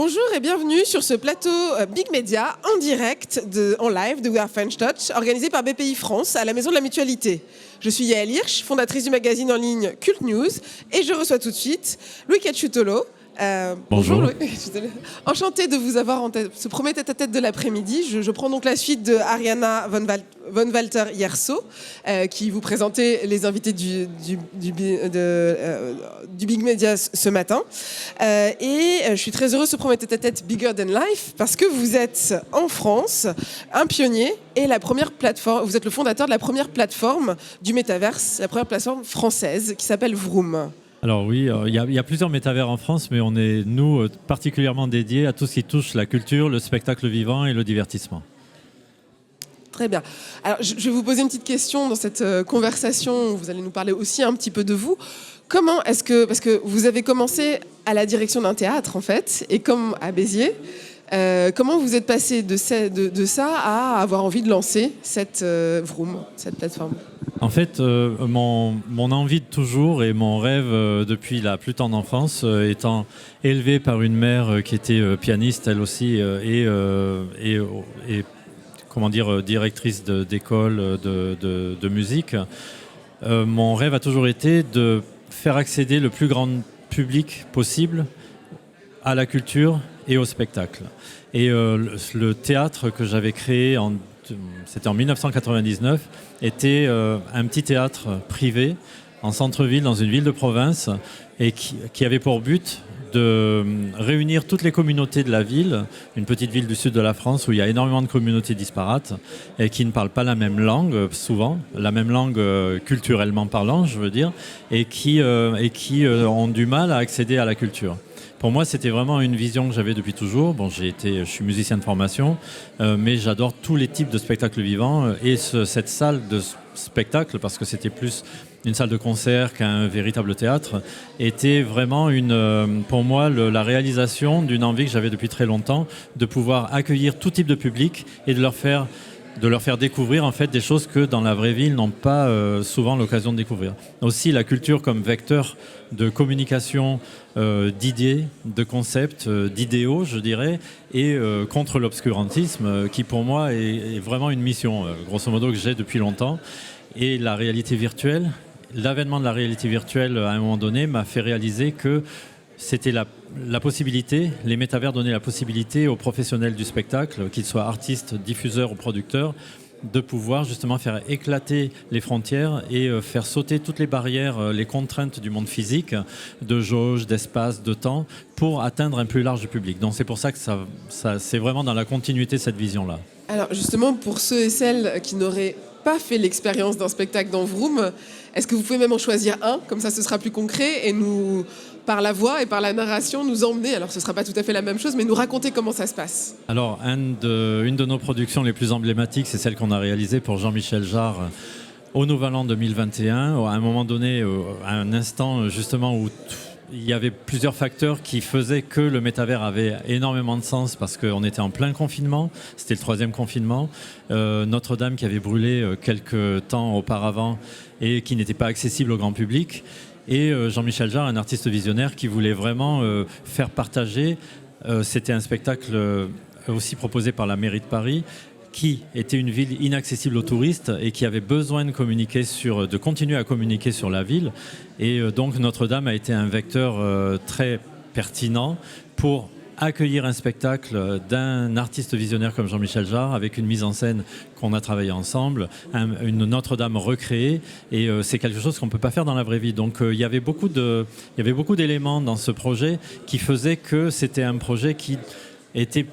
Bonjour et bienvenue sur ce plateau Big Media en direct, en live de We Are French Touch, organisé par BPI France à la Maison de la Mutualité. Je suis Yael Hirsch, fondatrice du magazine en ligne Cult News, et je reçois tout de suite Louis Cacciutolo. Bonjour. Louis. Enchanté de vous avoir en ce premier tête-à-tête de l'après-midi. Je prends donc la suite de Ariana von Walter Yerso, qui vous présentait les invités du Big Media ce matin. Et je suis très heureuse de ce premier tête-à-tête Bigger Than Life, parce que vous êtes en France un pionnier et la première plateforme, vous êtes le fondateur de la première plateforme du métaverse, la première plateforme française qui s'appelle Vroom. Alors oui, il y a plusieurs métavers en France, mais on est, nous, particulièrement dédiés à tout ce qui touche la culture, le spectacle vivant et le divertissement. Très bien. Alors, je vais vous poser une petite question dans cette conversation. Vous allez nous parler aussi un petit peu de vous. Comment est-ce que... Parce que vous avez commencé à la direction d'un théâtre, en fait, et comme à Béziers. Comment vous êtes passé de ça à avoir envie de lancer cette Vroom, cette plateforme ? En fait, mon envie de toujours et mon rêve depuis la plus tendre enfance, étant élevé par une mère qui était pianiste elle aussi et comment dire, directrice d'école de musique, mon rêve a toujours été de faire accéder le plus grand public possible à la culture et au spectacle. Et le théâtre que j'avais créé, c'était en 1999, était un petit théâtre privé en centre-ville, dans une ville de province, et qui avait pour but de réunir toutes les communautés de la ville, une petite ville du sud de la France où il y a énormément de communautés disparates et qui ne parlent pas la même langue, souvent, la même langue culturellement parlant, je veux dire, et qui ont du mal à accéder à la culture. Pour moi, c'était vraiment une vision que j'avais depuis toujours. Bon, je suis musicien de formation, mais j'adore tous les types de spectacles vivants et cette salle de spectacle, parce que c'était plus une salle de concert qu'un véritable théâtre, était vraiment pour moi la réalisation d'une envie que j'avais depuis très longtemps, de pouvoir accueillir tout type de public et de leur faire découvrir en fait des choses que dans la vraie vie ils n'ont pas souvent l'occasion de découvrir. Aussi la culture comme vecteur de communication, d'idées, de concepts, d'idéaux je dirais, et contre l'obscurantisme qui pour moi est vraiment une mission grosso modo que j'ai depuis longtemps. Et la réalité virtuelle, l'avènement de la réalité virtuelle à un moment donné m'a fait réaliser que c'était la possibilité, les métavers donnaient la possibilité aux professionnels du spectacle, qu'ils soient artistes, diffuseurs ou producteurs, de pouvoir justement faire éclater les frontières et faire sauter toutes les barrières, les contraintes du monde physique, de jauge, d'espace, de temps, pour atteindre un plus large public. Donc c'est pour ça que c'est vraiment dans la continuité de cette vision-là. Alors justement, pour ceux et celles qui n'auraient pas fait l'expérience d'un spectacle dans Vroom, est-ce que vous pouvez même en choisir un, comme ça ce sera plus concret, et nous, par la voix et par la narration, nous emmener, alors ce ne sera pas tout à fait la même chose, mais nous raconter comment ça se passe. Alors, une de nos productions les plus emblématiques, c'est celle qu'on a réalisée pour Jean-Michel Jarre au Nouvel An 2021, à un moment donné, à un instant justement où il y avait plusieurs facteurs qui faisaient que le métavers avait énormément de sens parce qu'on était en plein confinement, c'était le 3e confinement, Notre-Dame qui avait brûlé quelques temps auparavant et qui n'était pas accessible au grand public, et Jean-Michel Jarre, un artiste visionnaire qui voulait vraiment faire partager, c'était un spectacle aussi proposé par la mairie de Paris, qui était une ville inaccessible aux touristes et qui avait besoin de continuer à communiquer sur la ville. Et donc Notre-Dame a été un vecteur très pertinent pour accueillir un spectacle d'un artiste visionnaire comme Jean-Michel Jarre, avec une mise en scène qu'on a travaillé ensemble, une Notre-Dame recréée, et c'est quelque chose qu'on ne peut pas faire dans la vraie vie. Donc il y avait beaucoup d'éléments dans ce projet qui faisaient que c'était un projet qui était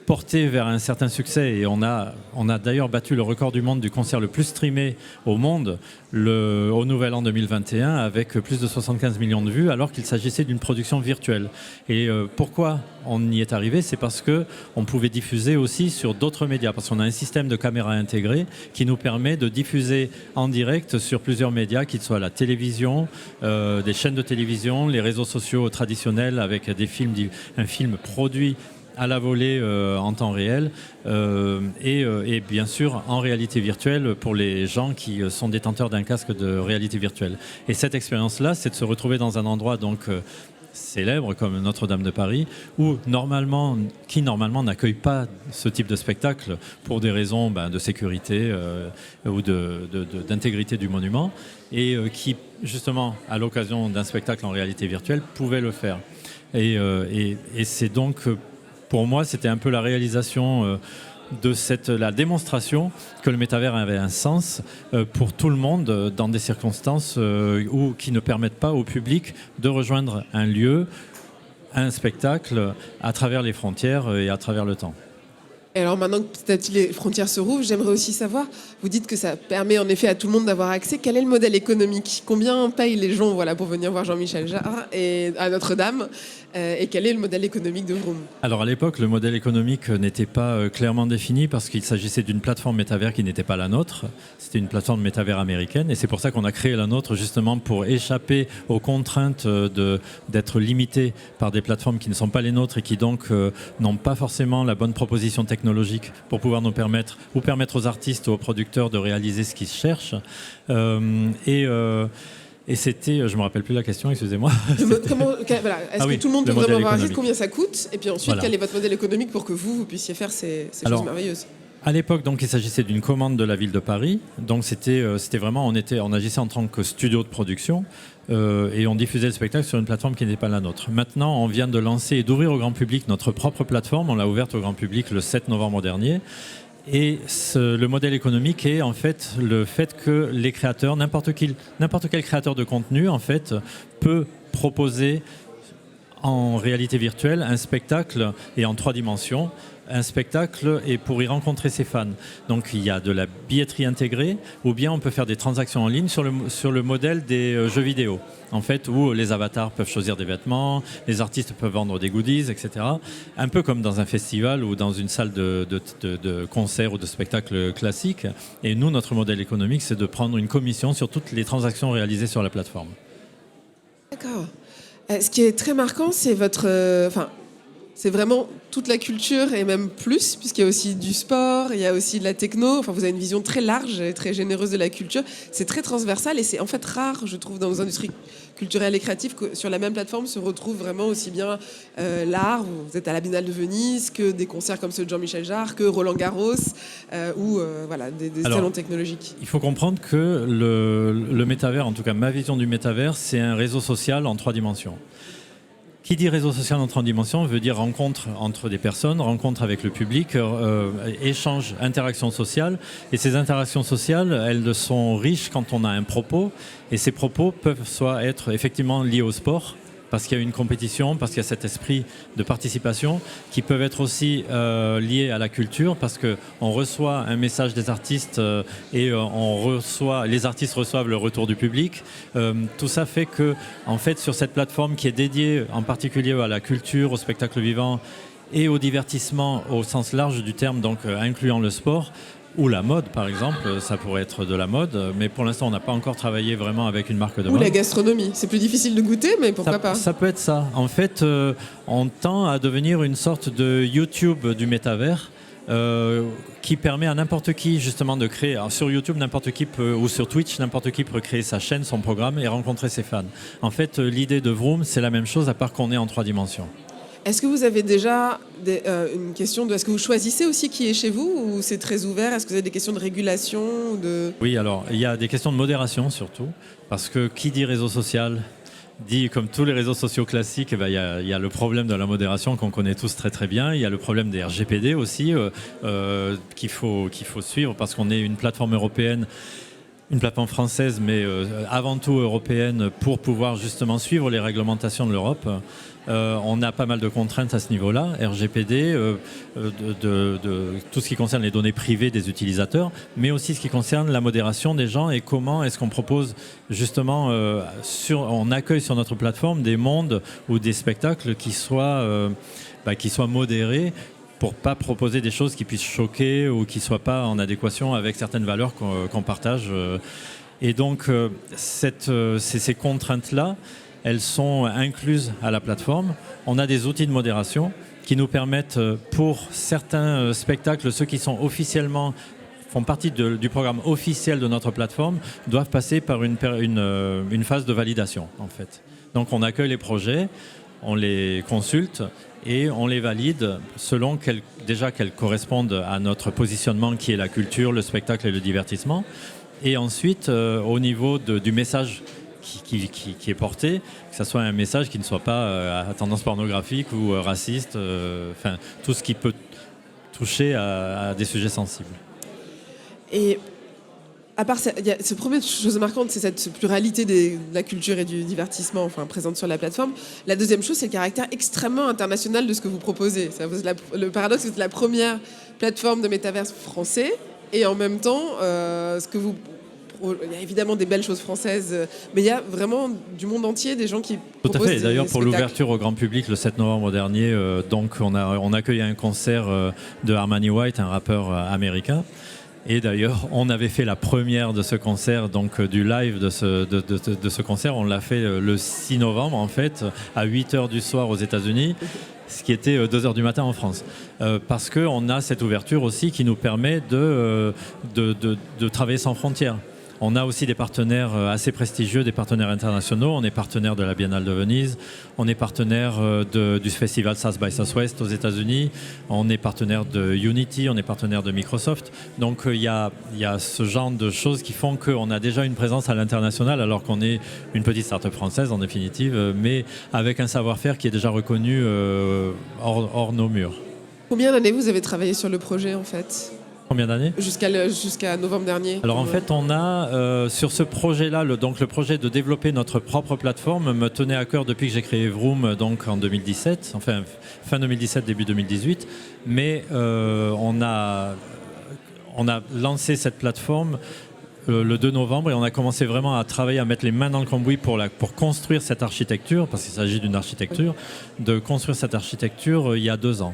porté vers un certain succès, et on a d'ailleurs battu le record du monde du concert le plus streamé au monde au Nouvel An 2021 avec plus de 75 millions de vues, alors qu'il s'agissait d'une production virtuelle. Et pourquoi on y est arrivé? C'est parce qu'on pouvait diffuser aussi sur d'autres médias, parce qu'on a un système de caméra intégré qui nous permet de diffuser en direct sur plusieurs médias, qu'ils soient la télévision, des chaînes de télévision, les réseaux sociaux traditionnels avec un film produit à la volée en temps réel et bien sûr en réalité virtuelle pour les gens qui sont détenteurs d'un casque de réalité virtuelle. Et cette expérience-là, c'est de se retrouver dans un endroit donc célèbres comme Notre-Dame de Paris, qui normalement n'accueillent pas ce type de spectacle pour des raisons de sécurité ou d'intégrité du monument, et qui, justement, à l'occasion d'un spectacle en réalité virtuelle, pouvaient le faire. Et c'est donc, pour moi, c'était un peu la réalisation de la démonstration que le métavers avait un sens pour tout le monde dans des circonstances qui ne permettent pas au public de rejoindre un lieu, un spectacle à travers les frontières et à travers le temps. Et alors maintenant que petit à petit les frontières se rouvrent, j'aimerais aussi savoir, vous dites que ça permet en effet à tout le monde d'avoir accès, quel est le modèle économique? Combien payent les gens pour venir voir Jean-Michel Jarre et à Notre-Dame? Et quel est le modèle économique de Vroom? Alors à l'époque, le modèle économique n'était pas clairement défini parce qu'il s'agissait d'une plateforme métavers qui n'était pas la nôtre. C'était une plateforme métavers américaine et c'est pour ça qu'on a créé la nôtre, justement pour échapper aux contraintes d'être limité par des plateformes qui ne sont pas les nôtres et qui donc n'ont pas forcément la bonne proposition technologique pour pouvoir nous permettre aux artistes ou aux producteurs de réaliser ce qu'ils cherchent. Et c'était, je me rappelle plus la question, excusez-moi. Est-ce que tout le monde peut vraiment avoir accès? Combien ça coûte? Et puis ensuite, quel est votre modèle économique pour que vous puissiez faire ces choses merveilleuses? À l'époque, donc, il s'agissait d'une commande de la ville de Paris. Donc, c'était vraiment, on agissait en tant que studio de production et on diffusait le spectacle sur une plateforme qui n'était pas la nôtre. Maintenant, on vient de lancer et d'ouvrir au grand public notre propre plateforme. On l'a ouverte au grand public le 7 novembre dernier. Et le modèle économique est en fait le fait que les créateurs, n'importe quel créateur de contenu en fait peut proposer en réalité virtuelle un spectacle et en 3 dimensions. Un spectacle et pour y rencontrer ses fans. Donc il y a de la billetterie intégrée ou bien on peut faire des transactions en ligne sur le modèle des jeux vidéo. En fait, où les avatars peuvent choisir des vêtements, les artistes peuvent vendre des goodies, etc. Un peu comme dans un festival ou dans une salle de concert ou de spectacle classique. Et nous, notre modèle économique, c'est de prendre une commission sur toutes les transactions réalisées sur la plateforme. D'accord. Ce qui est très marquant, c'est c'est vraiment toute la culture et même plus, puisqu'il y a aussi du sport, il y a aussi de la techno. Enfin, vous avez une vision très large et très généreuse de la culture. C'est très transversal et c'est en fait rare, je trouve, dans nos industries culturelles et créatives que sur la même plateforme se retrouve vraiment aussi bien l'art, vous êtes à la Biennale de Venise, que des concerts comme ceux de Jean-Michel Jarre, que Roland Garros, ou des salons technologiques. Il faut comprendre que le métavers, en tout cas ma vision du métavers, c'est un réseau social en 3 dimensions. Qui dit réseau social en 3 dimensions veut dire rencontre entre des personnes, rencontre avec le public, échange, interaction sociale. Et ces interactions sociales, elles sont riches quand on a un propos. Et ces propos peuvent soit être effectivement liés au sport, parce qu'il y a une compétition, parce qu'il y a cet esprit de participation, qui peuvent être aussi liés à la culture, parce qu'on reçoit un message des artistes et les artistes reçoivent le retour du public. Tout ça fait que, en fait, sur cette plateforme qui est dédiée en particulier à la culture, au spectacle vivant et au divertissement au sens large du terme, donc incluant le sport, ou la mode, par exemple, ça pourrait être de la mode, mais pour l'instant, on n'a pas encore travaillé vraiment avec une marque de mode. Ou la gastronomie, c'est plus difficile de goûter, mais pourquoi pas? Ça peut être ça. En fait, on tend à devenir une sorte de YouTube du métavers qui permet à n'importe qui, justement, de créer. Alors, sur YouTube, n'importe qui peut, ou sur Twitch, n'importe qui peut créer sa chaîne, son programme et rencontrer ses fans. En fait, l'idée de Vroom, c'est la même chose, à part qu'on est en 3 dimensions. Est-ce que vous avez déjà une question est-ce que vous choisissez aussi qui est chez vous ou c'est très ouvert? Est-ce que vous avez des questions de régulation Oui, alors il y a des questions de modération surtout, parce que qui dit réseau social dit, comme tous les réseaux sociaux classiques, il y a le problème de la modération qu'on connaît tous très très bien. Il y a le problème des RGPD aussi qu'il faut suivre parce qu'on est une plateforme européenne. Une plateforme française, mais avant tout européenne, pour pouvoir justement suivre les réglementations de l'Europe. On a pas mal de contraintes à ce niveau-là, RGPD, tout ce qui concerne les données privées des utilisateurs, mais aussi ce qui concerne la modération des gens et comment est-ce qu'on propose justement, on accueille sur notre plateforme des mondes ou des spectacles qui soient modérés, pour pas proposer des choses qui puissent choquer ou qui soient pas en adéquation avec certaines valeurs qu'on partage. Et donc, ces contraintes-là, elles sont incluses à la plateforme. On a des outils de modération qui nous permettent, pour certains spectacles, ceux qui sont font partie du programme officiel de notre plateforme, doivent passer par une phase de validation, en fait. Donc, on accueille les projets. on les consulte et on les valide selon qu'elles correspondent à notre positionnement qui est la culture, le spectacle et le divertissement. Et ensuite, au niveau du message qui est porté, que ce soit un message qui ne soit pas à tendance pornographique ou raciste, enfin tout ce qui peut toucher à des sujets sensibles. Et à part il y a cette première chose marquante, c'est cette pluralité de la culture et du divertissement, enfin présente sur la plateforme. La deuxième chose, c'est le caractère extrêmement international de ce que vous proposez. Le paradoxe, c'est que c'est la première plateforme de métaverse français, et en même temps, il y a évidemment des belles choses françaises, mais il y a vraiment du monde entier des gens qui Tout à proposent fait. D'ailleurs, des pour spectacles. l'ouverture au grand public le 7 novembre dernier, donc on accueillait un concert de Armani White, un rappeur américain. Et d'ailleurs, on avait fait la première de ce concert, donc du live de ce concert. On l'a fait le 6 novembre, en fait, à 8h du soir aux États-Unis, ce qui était 2h du matin en France. Parce qu'on a cette ouverture aussi qui nous permet de travailler sans frontières. On a aussi des partenaires assez prestigieux, des partenaires internationaux. On est partenaire de la Biennale de Venise, on est partenaire du festival South by Southwest aux États-Unis, on est partenaire de Unity, on est partenaire de Microsoft. Donc il y a ce genre de choses qui font qu'on a déjà une présence à l'international alors qu'on est une petite start-up française en définitive, mais avec un savoir-faire qui est déjà reconnu hors nos murs. Combien d'années vous avez travaillé sur le projet en fait ? Combien d'années ? Jusqu'à novembre dernier. Alors en fait, on a sur ce projet-là, le projet de développer notre propre plateforme me tenait à cœur depuis que j'ai créé Vroom, donc en 2017, enfin fin 2017, début 2018. Mais on a lancé cette plateforme le 2 novembre et on a commencé vraiment à travailler, à mettre les mains dans le cambouis pour construire cette architecture, parce qu'il s'agit d'une architecture, de construire cette architecture il y a 2 ans.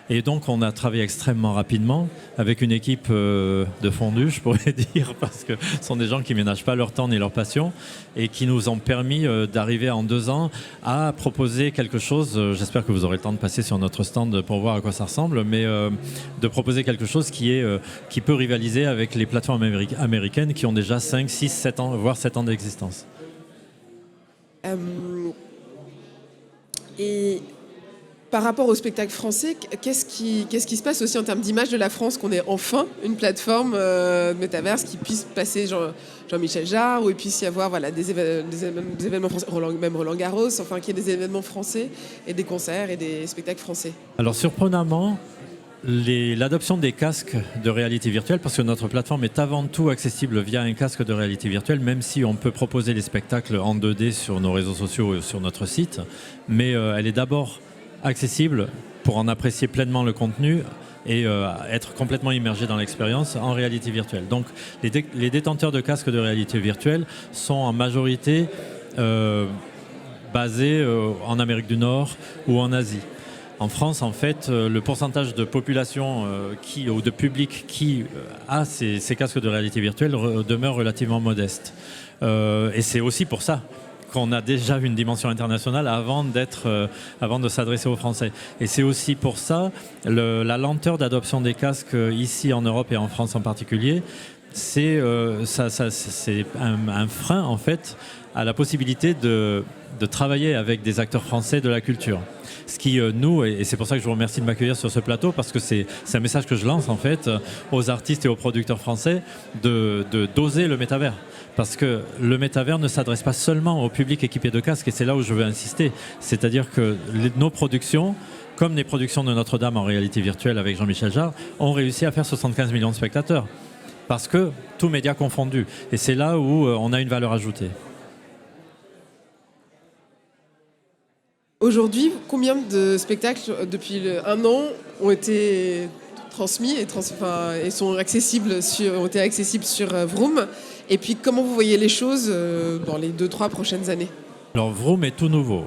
Et donc, on a travaillé extrêmement rapidement avec une équipe de fondus, je pourrais dire, parce que ce sont des gens qui ne ménagent pas leur temps ni leur passion et qui nous ont permis d'arriver en 2 ans à proposer quelque chose. J'espère que vous aurez le temps de passer sur notre stand pour voir à quoi ça ressemble, mais de proposer quelque chose qui peut rivaliser avec les plateformes américaines qui ont déjà 5, 6, 7 ans, voire 7 ans d'existence. Et par rapport au spectacle français, qu'est-ce qui se passe aussi en termes d'image de la France, qu'on ait enfin une plateforme de métaverse qui puisse passer Jean-Michel Jarre, où il puisse y avoir des événements français, même Roland Garros, enfin qu'il y ait des événements français et des concerts et des spectacles français. Alors surprenamment, l'adoption des casques de réalité virtuelle, parce que notre plateforme est avant tout accessible via un casque de réalité virtuelle, même si on peut proposer les spectacles en 2D sur nos réseaux sociaux et sur notre site, mais elle est d'abord accessible pour en apprécier pleinement le contenu et être complètement immergé dans l'expérience en réalité virtuelle. Donc les détenteurs de casques de réalité virtuelle sont en majorité basés en Amérique du Nord ou en Asie. En France, en fait, le pourcentage de population ou de public qui a ces casques de réalité virtuelle demeure relativement modeste. Et c'est aussi pour ça qu'on a déjà une dimension internationale avant de s'adresser aux Français. Et c'est aussi pour ça la lenteur d'adoption des casques ici en Europe et en France en particulier. C'est un frein en fait à la possibilité de travailler avec des acteurs français de la culture. Ce qui nous, et c'est pour ça que je vous remercie de m'accueillir sur ce plateau, parce que c'est un message que je lance en fait aux artistes et aux producteurs français d'oser le métavers. Parce que le métavers ne s'adresse pas seulement au public équipé de casques, et c'est là où je veux insister. C'est-à-dire que nos productions, comme les productions de Notre-Dame en réalité virtuelle avec Jean-Michel Jarre, ont réussi à faire 75 millions de spectateurs. Parce que tous médias confondus. Et c'est là où on a une valeur ajoutée. Aujourd'hui, combien de spectacles depuis 1 an ont été transmis et sont accessibles ont été accessibles sur Vroom? Et puis, comment vous voyez les choses dans les 2-3 prochaines années? Alors, Vroom est tout nouveau.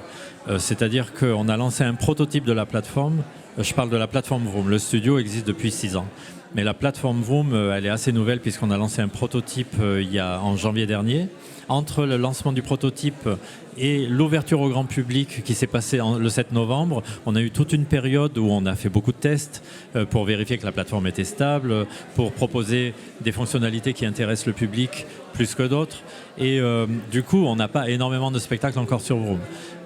C'est-à-dire qu'on a lancé un prototype de la plateforme. Je parle de la plateforme Vroom. Le studio existe depuis 6 ans. Mais la plateforme Vroom, elle est assez nouvelle puisqu'on a lancé un prototype en janvier dernier entre le lancement du prototype et l'ouverture au grand public qui s'est passée le 7 novembre, on a eu toute une période où on a fait beaucoup de tests pour vérifier que la plateforme était stable, pour proposer des fonctionnalités qui intéressent le public plus que d'autres. Et du coup, on n'a pas énormément de spectacles encore sur Vroom.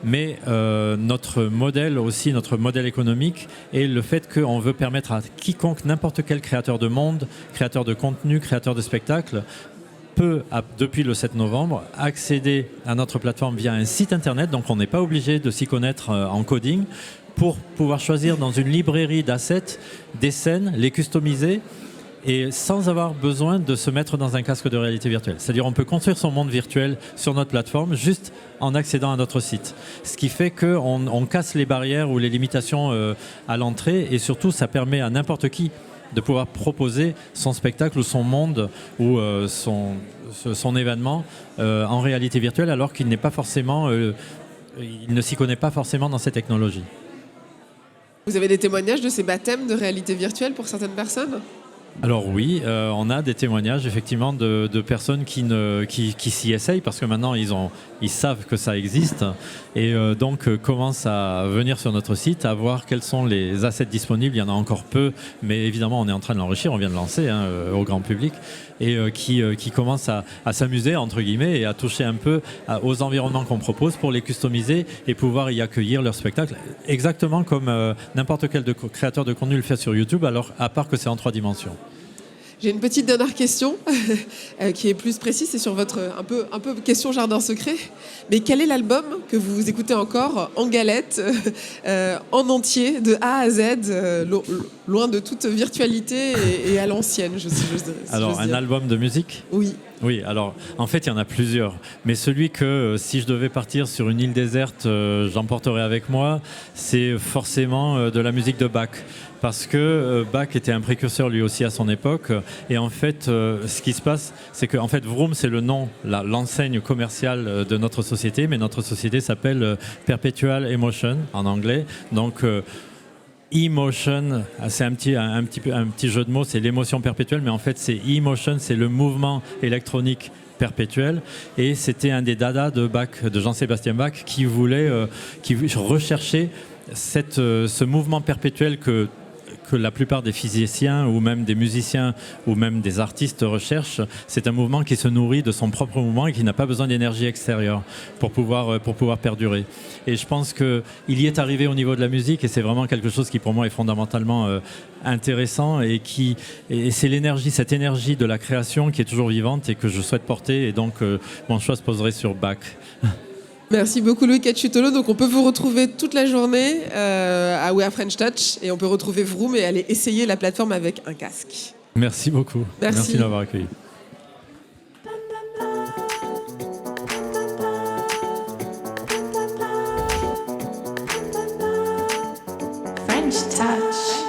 Mais notre modèle économique est le fait qu'on veut permettre à quiconque, n'importe quel créateur de monde, créateur de contenu, créateur de spectacle, peut, depuis le 7 novembre, accéder à notre plateforme via un site internet. Donc on n'est pas obligé de s'y connaître en coding pour pouvoir choisir dans une librairie d'assets des scènes, les customiser et sans avoir besoin de se mettre dans un casque de réalité virtuelle. C'est-à-dire on peut construire son monde virtuel sur notre plateforme juste en accédant à notre site. Ce qui fait qu'on casse les barrières ou les limitations à l'entrée et surtout ça permet à n'importe qui de pouvoir proposer son spectacle ou son monde ou son événement en réalité virtuelle alors qu'il n'est pas forcément, il ne s'y connaît pas forcément dans ces technologies. Vous avez des témoignages de ces baptêmes de réalité virtuelle pour certaines personnes ? Alors oui, on a des témoignages effectivement de personnes qui s'y essayent parce que maintenant ils savent que ça existe et donc commencent à venir sur notre site, à voir quels sont les assets disponibles. Il y en a encore peu, mais évidemment on est en train de l'enrichir, on vient de lancer au grand public et qui commencent à s'amuser entre guillemets et à toucher un peu aux environnements qu'on propose pour les customiser et pouvoir y accueillir leur spectacle exactement comme n'importe quel créateur de contenu le fait sur YouTube, alors à part que c'est en 3 dimensions. J'ai une petite dernière question qui est plus précise, c'est sur votre un peu question jardin secret. Mais quel est l'album que vous écoutez encore en galette, en entier, de A à Z, loin de toute virtualité et à l'ancienne, je dirais. Alors un album de musique ? Oui. Oui, alors en fait il y en a plusieurs, mais celui que si je devais partir sur une île déserte, j'emporterais avec moi, c'est forcément de la musique de Bach. Parce que Bach était un précurseur lui aussi à son époque. Et en fait, ce qui se passe, c'est que en fait, Vroom, c'est le nom, l'enseigne commerciale de notre société. Mais notre société s'appelle Perpetual Emotion en anglais. Donc, emotion, c'est un petit jeu de mots, c'est l'émotion perpétuelle. Mais en fait, c'est emotion, c'est le mouvement électronique perpétuel. Et c'était un des dadas de Bach, de Jean-Sébastien Bach, qui recherchait ce mouvement perpétuel que la plupart des physiciens ou même des musiciens ou même des artistes recherchent. C'est un mouvement qui se nourrit de son propre mouvement et qui n'a pas besoin d'énergie extérieure pour pouvoir perdurer. Et je pense qu'il y est arrivé au niveau de la musique et c'est vraiment quelque chose qui pour moi est fondamentalement intéressant et c'est cette énergie de la création qui est toujours vivante et que je souhaite porter et donc mon choix se poserait sur Bach. Merci beaucoup Louis Cacciutolo. Donc on peut vous retrouver toute la journée à We Are French Touch et on peut retrouver Vroom et aller essayer la plateforme avec un casque. Merci beaucoup. Merci de m'avoir accueilli. French Touch.